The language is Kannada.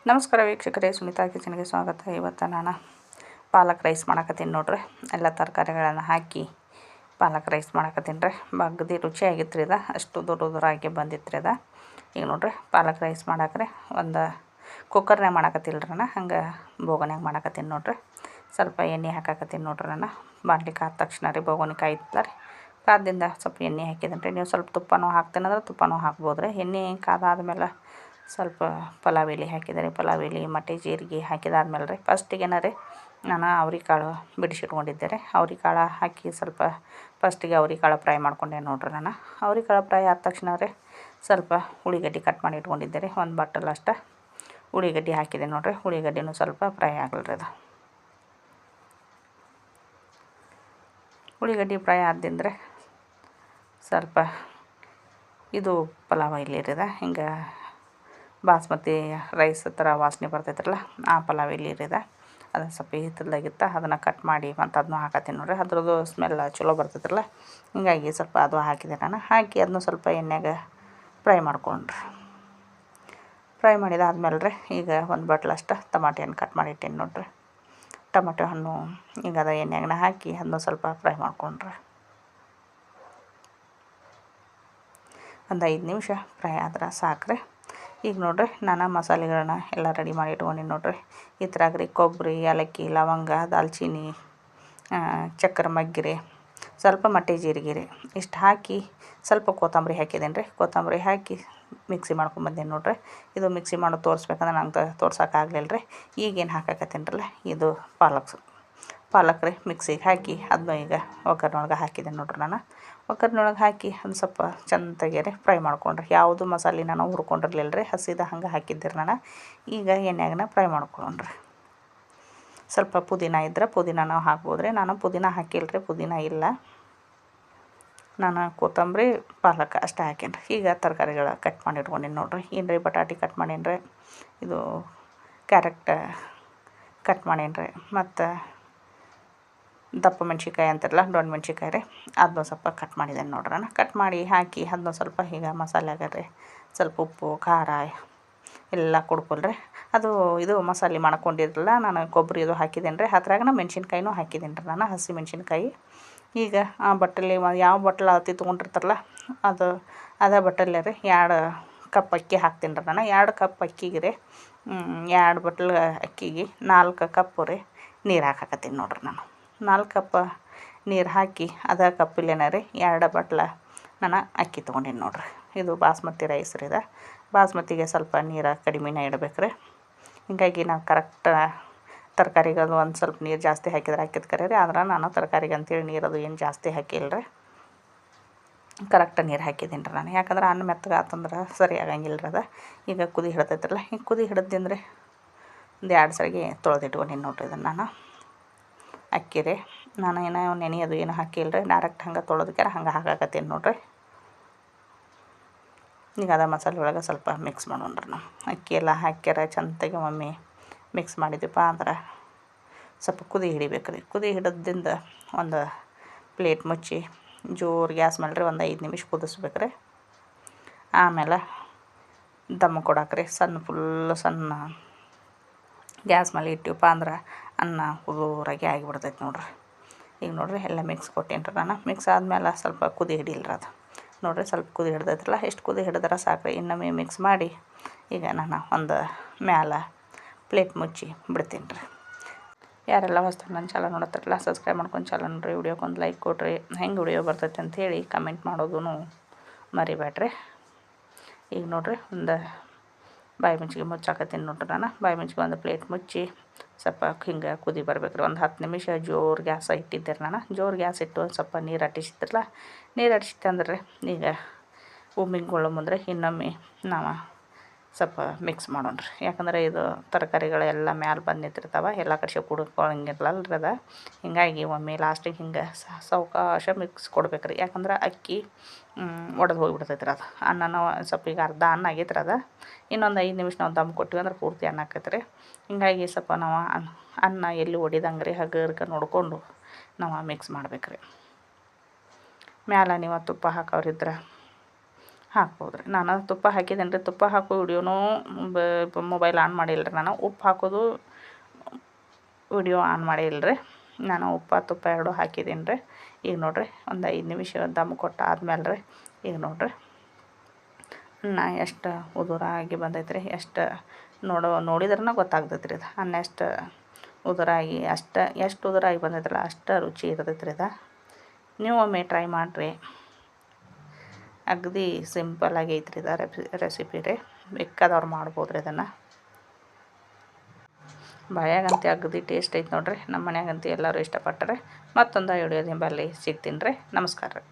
ನಮಸ್ಕಾರ ವೀಕ್ಷಕರೇ, ಸುನೀತಾ ಕಿಚನ್ಗೆ ಸ್ವಾಗತ. ಇವತ್ತು ನಾನು ಪಾಲಕ್ ರೈಸ್ ಮಾಡಕತ್ತೀನಿ ನೋಡ್ರಿ. ಎಲ್ಲ ತರಕಾರಿಗಳನ್ನು ಹಾಕಿ ಪಾಲಕ್ ರೈಸ್ ಮಾಡಕತ್ತೀನಿ ರೀ. ಬಗ್ದಿ ರುಚಿಯಾಗಿತ್ತು ರೀ. ಅಷ್ಟು ದೊಡ್ಡದಾಗಿ ಬಂದಿತ್ತು ರೀ. ಈಗ ನೋಡ್ರಿ ಪಾಲಕ್ ರೈಸ್ ಮಾಡಾಕ್ರೆ ಒಂದು ಕುಕ್ಕರ್ನಾಗ ಮಾಡಕತ್ತಿಲ್ಲ ರೀ. ಹಂಗೆ ಬೋಗನ್ಯಾಗ ಮಾಡಕತ್ತೀನಿ ನೋಡ್ರಿ. ಸ್ವಲ್ಪ ಎಣ್ಣೆ ಹಾಕಾಕತ್ತೀನಿ ನೋಡ್ರಿ. ಬಾಣಲಿ ಕಾದ ತಕ್ಷಣ ರೀ ಬೋಗನಿ ಕಾಯ್ತಲ್ಲ ರೀ. ಕಾದಿಂದ ಸ್ವಲ್ಪ ಎಣ್ಣೆ ಹಾಕಿದ್ದೀನಿ ರೀ. ನೀವು ಸ್ವಲ್ಪ ತುಪ್ಪನೂ ಹಾಕ್ತೀನಂದ್ರೆ ತುಪ್ಪನೂ ಹಾಕ್ಬೋದು ರೀ. ಎಣ್ಣೆ ಕಾದಾದ್ಮೇಲೆ ಸ್ವಲ್ಪ ಪಲಾವ್ ಎಲೆ ಹಾಕಿದ್ದಾರೆ. ಪಲಾವ್ ಎಲೆ ಮತ್ತು ಜೀರಿಗೆ ಹಾಕಿದಾದ್ಮೇಲೆ ರೀ ಫಸ್ಟಿಗೆ ರೀ ನಾನು ಅವ್ರೆಕಾಳು ಬಿಡಿಸಿಟ್ಕೊಂಡಿದ್ದೆ ರೀ. ಅವ್ರೆಕಾಳು ಹಾಕಿ ಸ್ವಲ್ಪ ಫಸ್ಟಿಗೆ ಅವ್ರೆಕಾಳು ಫ್ರೈ ಮಾಡ್ಕೊಂಡೆ ನೋಡ್ರಿ. ನಾನು ಅವ್ರೆಕಾಳು ಫ್ರೈ ಆದ ತಕ್ಷಣ ರೀ ಸ್ವಲ್ಪ ಉಳ್ಳಾಗಡ್ಡಿ ಕಟ್ ಮಾಡಿ ಇಟ್ಕೊಂಡಿದ್ದೆ ರೀ. ಒಂದು ಬಟ್ಟಲ್ ಅಷ್ಟು ಉಳ್ಳಾಗಡ್ಡಿ ಹಾಕಿದೆ ನೋಡ್ರಿ. ಉಳ್ಳಾಗಡ್ಡಿನೂ ಸ್ವಲ್ಪ ಫ್ರೈ ಆಗಲ್ರಿ. ಉಳ್ಳಾಗಡ್ಡಿ ಫ್ರೈ ಆದ್ದಿಂದ್ರೆ ಸ್ವಲ್ಪ ಇದು ಪಲಾವ್ ಎಲೆ ಇರದ ಹಿಂಗೆ ಬಾಸ್ಮತಿ ರೈಸ್ ಥರ ವಾಸನೆ ಬರ್ತೈತ್ರಲ್ಲ, ಆ ಪಲಾವ್ ಎಲೆ ಇರದ ಅದನ್ನು ಸ್ವಲ್ಪ ಹಿತ್ತಲ್ದಾಗಿತ್ತು, ಅದನ್ನು ಕಟ್ ಮಾಡಿ ಮತ್ತು ಅದನ್ನು ಹಾಕತ್ತೀನಿ ನೋಡ್ರಿ. ಅದ್ರದ್ದು ಸ್ಮೆಲ್ ಚಲೋ ಬರ್ತೈತ್ರಲ್ಲ, ಹಿಂಗಾಗಿ ಸ್ವಲ್ಪ ಅದು ಹಾಕಿದೆ ನಾನು. ಹಾಕಿ ಅದನ್ನು ಸ್ವಲ್ಪ ಎಣ್ಣೆಗೆ ಫ್ರೈ ಮಾಡ್ಕೊಂಡ್ರಿ. ಫ್ರೈ ಮಾಡಿದಾದ್ಮೇಲೆ ರೀ ಈಗ ಒಂದು ಬಟ್ಲಷ್ಟು ಟಮಾಟೆ ಹಣ್ಣು ಕಟ್ ಮಾಡಿ ಇಟ್ಟೀನಿ ನೋಡ್ರಿ. ಟೊಮೆಟೊ ಹಣ್ಣು ಈಗ ಅದ ಎಣ್ಣೆಗೆ ಹಾಕಿ ಅದನ್ನು ಸ್ವಲ್ಪ ಫ್ರೈ ಮಾಡ್ಕೊಂಡ್ರಿ. ಒಂದು 5 ನಿಮಿಷ ಫ್ರೈ ಆದ್ರೆ ಸಾಕ್ರಿ. ಈಗ ನೋಡ್ರಿ ನಾನು ಮಸಾಲೆಗಳನ್ನ ಎಲ್ಲ ರೆಡಿ ಮಾಡಿ ಇಟ್ಕೊಂಡಿನಿ ನೋಡ್ರಿ. ಇದ್ರಾಗ ರೀ ಕೊಬ್ಬರಿ, ಏಲಕ್ಕಿ, ಲವಂಗ, ದಾಲ್ಚಿನ್ನಿ, ಚಕ್ಕರೆ ಮಗ್ಗಿರಿ, ಸ್ವಲ್ಪ ಮಟ್ಟೆ ಜೀರಿಗೆ ರೀ ಇಷ್ಟು ಹಾಕಿ ಸ್ವಲ್ಪ ಕೊತ್ತಂಬರಿ ಹಾಕಿದ್ದೇನೆ ರೀ. ಕೊತ್ತಂಬರಿ ಹಾಕಿ ಮಿಕ್ಸಿ ಮಾಡ್ಕೊಂಬಂದೇನಿ ನೋಡ್ರಿ. ಇದು ಮಿಕ್ಸಿ ಮಾಡೋದು ತೋರಿಸ್ಬೇಕಂದ್ರೆ ನಂಗೆ ತೋರ್ಸೋಕ್ಕಾಗಲಿಲ್ಲ ರೀ. ಈಗೇನು ಹಾಕಾಕತ್ತೀನಲ್ಲ ಇದು ಪಾಲಕ್ ರೀ ಮಿಕ್ಸಿಗೆ ಹಾಕಿ ಅದನ್ನು ಈಗ ಒಗ್ಗರಣೆಯೊಳಗೆ ಹಾಕಿದ್ದೇನೆ ನೋಡ್ರಿ. ನಾನು ಒಗ್ಗರಣೆಯೊಳಗೆ ಹಾಕಿ ಅದು ಸ್ವಲ್ಪ ಚೆಂದಾಗಿ ರೀ ಫ್ರೈ ಮಾಡ್ಕೊಂಡ್ರಿ. ಯಾವುದು ಮಸಾಲೆ ನಾನು ಹುರ್ಕೊಂಡಿರಲಿಲ್ಲ ರೀ, ಹಸಿದ ಹಂಗೆ ಹಾಕಿದ್ದೆ ನಾನು. ಈಗ ಎಣ್ಣೆಯಾಗನ ಫ್ರೈ ಮಾಡ್ಕೊಂಡ್ರಿ. ಸ್ವಲ್ಪ ಪುದೀನ ಇದ್ರೆ ಪುದೀನನೂ ಹಾಕ್ಬೋದು ರೀ. ನಾನು ಪುದೀನ ಹಾಕಿಲ್ಲ ರೀ, ಪುದೀನ ಇಲ್ಲ. ನಾನು ಕೊತ್ತಂಬರಿ ಪಾಲಕ್ ಅಷ್ಟೇ ಹಾಕೀನಿ ರೀ. ಈಗ ತರಕಾರಿಗಳ ಕಟ್ ಮಾಡಿ ಇಟ್ಕೊಂಡೀನಿ ನೋಡ್ರಿ. ಏನು ರೀ ಬಟಾಟೆ ಕಟ್ ಮಾಡೀನಿ ರೀ, ಇದು ಕ್ಯಾರೆಟ್ ಕಟ್ ಮಾಡೀನಿ ರೀ, ಮತ್ತು ದಪ್ಪ ಮೆಣ್ಸಿನ್ಕಾಯಿ ಅಂತಾರಲ್ಲ ದೊಡ್ಡ ಮೆಣ್ಸಿನ್ಕಾಯಿ ರೀ, ಅದನ್ನು ಸ್ವಲ್ಪ ಕಟ್ ಮಾಡಿದ್ದೇನೆ ನೋಡ್ರಿ. ನಾನು ಕಟ್ ಮಾಡಿ ಹಾಕಿ ಅದನ್ನು ಸ್ವಲ್ಪ ಈಗ ಮಸಾಲೆಗೆ ರೀ ಸ್ವಲ್ಪ ಉಪ್ಪು ಖಾರ ಎಲ್ಲ ಕೊಡ್ಕೊಳ್ರಿ. ಅದು ಇದು ಮಸಾಲೆ ಮಾಡ್ಕೊಂಡಿರಲ್ಲ ನಾನು ಕೊಬ್ಬರಿ ಇದು ಹಾಕಿದ್ದೇನೆ ರೀ. ಅದ್ರಾಗ ಮೆಣ್ಸಿನ್ಕಾಯಿನೂ ಹಾಕಿದ್ದೀನಿ ರೀ ನಾನು, ಹಸಿ ಮೆಣ್ಸಿನ್ಕಾಯಿ. ಈಗ ಆ ಬಟ್ಟಲಿ ಯಾವ ಬಟ್ಟಲು ಅಳತೆ ತೊಗೊಂಡಿರ್ತಾರಲ್ಲ ಅದೇ ಬಟ್ಟಲೇ ರೀ 2 ಕಪ್ ಅಕ್ಕಿ ಹಾಕ್ತೀನಿ ರೀ ನಾನು. 2 ಕಪ್ ಅಕ್ಕಿಗೆ ರೀ 2 ಬಟ್ಲು ಅಕ್ಕಿಗೆ 4 ಕಪ್ ರೀ ನೀರು ಹಾಕಾಕತ್ತೀನಿ ನೋಡ್ರಿ. ನಾನು 4 ಕಪ್ ನೀರು ಹಾಕಿ ಅದೇ ಕಪ್ಪಲ್ಲೇನ ರೀ 2 ಬಟ್ಲು ನಾನು ಅಕ್ಕಿ ತೊಗೊಂಡೀನಿ ನೋಡ್ರಿ. ಇದು ಬಾಸ್ಮತಿ ರೈಸ್ ರೀ. ಬಾಸ್ಮತಿಗೆ ಸ್ವಲ್ಪ ನೀರು ಕಡಿಮೆನೇ ಇಡಬೇಕು ರೀ. ಹಿಂಗಾಗಿ ನಾವು ಕರೆಕ್ಟ್ ತರಕಾರಿಗೆ ಅದು ಒಂದು ಸ್ವಲ್ಪ ನೀರು ಜಾಸ್ತಿ ಹಾಕಿದ್ರೆ ಹಾಕಿದ ಕರೆ ರೀ. ಆದ್ರೆ ನಾನು ತರಕಾರಿಗೆ ಅಂತೇಳಿ ನೀರದು ಏನು ಜಾಸ್ತಿ ಹಾಕಿಲ್ಲ ರೀ, ಕರೆಕ್ಟ್ ನೀರು ಹಾಕಿದ್ದೀನಿ ರೀ ನಾನು. ಯಾಕಂದ್ರೆ ಅನ್ನ ಮೆತ್ತಗೆ ಆತಂದ್ರೆ ಸರಿ ಆಗಂಗಿಲ್ಲ ರೀ. ಈಗ ಕುದಿ ಹಿಡ್ತೈತ್ರಲ್ಲ, ಹಿಂಗೆ ಕುದಿ ಹಿಡಿದಿಂದ್ರೆ ಒಂದು 2 ಸರಿಗೆ ತೊಳೆದಿಟ್ಕೊಂಡೀನಿ ನೋಡ್ರಿ. ಇದನ್ನು ನಾನು ಅಕ್ಕಿ ರೀ ನಾನು ಏನೋ ನೆನೆಯೋದು ಏನು ಹಾಕಿಲ್ಲ ರೀ, ಡೈರೆಕ್ಟ್ ಹಂಗೆ ತೊಳೆದಕ್ಕಾರ ಹಂಗೆ ಹಾಕಾಕತ್ತೀನಿ ನೋಡ್ರಿ. ಈಗ ಅದ ಮಸಾಲೆ ಒಳಗೆ ಸ್ವಲ್ಪ ಮಿಕ್ಸ್ ಮಾಡೋಣ್ರಿ. ನಾವು ಅಕ್ಕಿ ಎಲ್ಲ ಹಾಕ್ಯಾರ ಚೆಂದಾಗಿ ಒಮ್ಮೆ ಮಿಕ್ಸ್ ಮಾಡಿದ್ವಿಪ್ಪ ಅಂದ್ರೆ ಸ್ವಲ್ಪ ಕುದಿ ಹಿಡಿಬೇಕು ರೀ. ಕುದಿ ಹಿಡಿದಿಂದ ಒಂದು ಪ್ಲೇಟ್ ಮುಚ್ಚಿ ಜೋರು ಗ್ಯಾಸ್ ಮೇಲೆ ರೀ ಒಂದು 5 ನಿಮಿಷ ಕುದಿಸ್ಬೇಕು ರೀ. ಆಮೇಲೆ ದಮ್ ಕೊಡಾಕ್ರಿ ಫುಲ್ಲು ಸಣ್ಣ ಗ್ಯಾಸ್ ಮೇಲೆ ಇಟ್ಟಿವಪ್ಪ ಅಂದ್ರೆ ಅನ್ನ ಉದುರಾಗಿ ಆಗಿಬಿಡ್ತೈತೆ ನೋಡ್ರಿ. ಈಗ ನೋಡ್ರಿ ಎಲ್ಲ ಮಿಕ್ಸ್ ಕೊಟ್ಟೇನಿ ರೀ ನಾನು. ಮಿಕ್ಸ್ ಆದಮೇಲೆ ಸ್ವಲ್ಪ ಕುದಿ ಹಿಡಿಲ್ರಿ ಅದು ನೋಡ್ರಿ. ಸ್ವಲ್ಪ ಕುದಿ ಹಿಡ್ದೈತ್ರಲ್ಲ, ಎಷ್ಟು ಕುದಿ ಹಿಡಿದ್ರೆ ಸಾಕ್ರಿ. ಇನ್ನೊಮ್ಮೆ ಮಿಕ್ಸ್ ಮಾಡಿ ಈಗ ನಾನು ಒಂದು ಮ್ಯಾಲೆ ಪ್ಲೇಟ್ ಮುಚ್ಚಿ ಬಿಡ್ತೀನಿ ರೀ. ಯಾರೆಲ್ಲ ಹೊಸ್ದಾಗಿ ನನ್ನ ಚಾನಲ್ ನೋಡತ್ತಾರಲ್ಲ ಸಬ್ಸ್ಕ್ರೈಬ್ ಮಾಡ್ಕೊಂಡು ಚಾನಲ್ ನೋಡ್ರಿ. ವಿಡಿಯೋಕ್ಕೊಂದು ಲೈಕ್ ಕೊಡಿರಿ. ಹೆಂಗೆ ವಿಡಿಯೋ ಬರ್ತೈತೆ ಅಂಥೇಳಿ ಕಮೆಂಟ್ ಮಾಡೋದೂ ಮರಿಬೇಡ್ರಿ. ಈಗ ನೋಡ್ರಿ ಒಂದು ಬಾಯಿ ಮುಚ್ಚಿಗೆ ಮುಚ್ಚಾಕತ್ತೀನಿ ನೋಡ್ರಿ. ನಾನು ಬಾಯಿ ಮುಚ್ಚಿಗೆ ಒಂದು ಪ್ಲೇಟ್ ಮುಚ್ಚಿ ಸ್ವಲ್ಪ ಹಿಂಗೆ ಕುದಿ ಬರ್ಬೇಕು ರೀ. ಒಂದು 10 ನಿಮಿಷ ಜೋರು ಗ್ಯಾಸ್ ಇಟ್ಟಿದ್ದೆ ರೀ ನಾನು. ಜೋರು ಗ್ಯಾಸ್ ಇಟ್ಟು ಒಂದು ಸ್ವಲ್ಪ ನೀರು ಅಟ್ಟಿಸಿದ್ರಲ್ಲ, ನೀರು ಅಟ್ಟಿಸಿತ್ತಂದ್ರೆ ಈಗ ಉಮ್ಮಿಂಗೊಳ್ಳೋ ಮುಂದೆ ಇನ್ನೊಮ್ಮೆ ನಾವು ಸ್ವಲ್ಪ ಮಿಕ್ಸ್ ಮಾಡೋಣ್ರಿ. ಯಾಕಂದರೆ ಇದು ತರಕಾರಿಗಳೆಲ್ಲ ಮ್ಯಾಲೆ ಬಂದು ನಿಂತಿರ್ತಾವೆ, ಎಲ್ಲ ಕಡೆ ಕುಡ್ಕೊಳ್ಳಂಗಿರಲ್ಲರಿ ಅದು. ಹಿಂಗಾಗಿ ಒಮ್ಮೆ ಲಾಸ್ಟಿಗೆ ಹಿಂಗೆ ಸಾವಕಾಶ ಮಿಕ್ಸ್ ಕೊಡ್ಬೇಕು ರೀ. ಯಾಕಂದ್ರೆ ಅಕ್ಕಿ ಒಡೆದು ಹೋಗಿಬಿಡ್ತೈತೆ ರೀ. ಅದು ಅನ್ನನೂ ಸ್ವಲ್ಪ ಈಗ ಅರ್ಧ ಅನ್ನ ಆಗೈತೆ ರೀ. ಅದು ಇನ್ನೊಂದು 5 ನಿಮಿಷ ನಾವು ದಮ್ ಕೊಟ್ಟಿವಿ ಅಂದ್ರೆ ಪೂರ್ತಿ ಅನ್ನ ಆಕೈತೆ ರೀ. ಹಿಂಗಾಗಿ ಸ್ವಲ್ಪ ನಾವು ಅನ್ನ ಎಲ್ಲಿ ಒಡಿದಂಗೆ ರೀ ಹಗರ್ಕ ನೋಡಿಕೊಂಡು ನಾವು ಮಿಕ್ಸ್ ಮಾಡ್ಬೇಕು ರೀ. ಮ್ಯಾಲೆ ನೀವು ತುಪ್ಪ ಹಾಕೋರಿದ್ರೆ ಹಾಕ್ಬೋದು ರೀ. ನಾನು ತುಪ್ಪ ಹಾಕಿದ್ದೇನೆ ರೀ. ತುಪ್ಪ ಹಾಕೋ ವಿಡಿಯೋನೂ ಮೊಬೈಲ್ ಆನ್ ಮಾಡಿಲ್ಲ ರೀ. ನಾನು ಉಪ್ಪು ಹಾಕೋದು ವಿಡಿಯೋ ಆನ್ ಮಾಡಿಲ್ಲ ರೀ. ನಾನು ಉಪ್ಪು ತುಪ್ಪ ಎರಡೂ ಹಾಕಿದ್ದೀನಿ ರೀ. ಈಗ ನೋಡಿರಿ ಒಂದು 5 ನಿಮಿಷ ದಮ್ ಕೊಟ್ಟು ಆದ್ಮೇಲೆ ರೀ ಈಗ ನೋಡಿರಿ ಅನ್ನ ಎಷ್ಟು ಉದುರಾಗಿ ಬಂದೈತೆ ರೀ. ಎಷ್ಟು ನೋಡಿದ್ರೇ ಗೊತ್ತಾಗ್ತೈತೆ ರೀ ಇದು ಅನ್ನ ಎಷ್ಟು ಉದುರಾಗಿ ಎಷ್ಟು ಉದುರಾಗಿ ಬಂದೈತಲ್ಲ ಅಷ್ಟು ರುಚಿ ಇರ್ತೈತೆ ರೀ ಇದು. ನೀವು ಒಮ್ಮೆ ಟ್ರೈ ಮಾಡಿರಿ. ಅಗದಿ ಸಿಂಪಲ್ಲಾಗಿ ಐತ್ರಿ ಇದು ರೆಸಿಪಿ ರೀ. ಬೇಕಾದವ್ರು ಮಾಡ್ಬೋದು ರೀ ಇದನ್ನು. ಬಾಯಾಗಂತೂ ಅಗದಿ ಟೇಸ್ಟ್ ಐತೆ ನೋಡಿರಿ. ನಮ್ಮ ಮನ್ಯಾಗಂತೂ ಎಲ್ಲರೂ ಇಷ್ಟಪಟ್ಟರೆ ಮತ್ತೊಂದು ವಿಡಿಯೋದಿಂದ ಬರಲಿ ಸಿಗ್ತೀನಿ ರೀ. ನಮಸ್ಕಾರ ರೀ.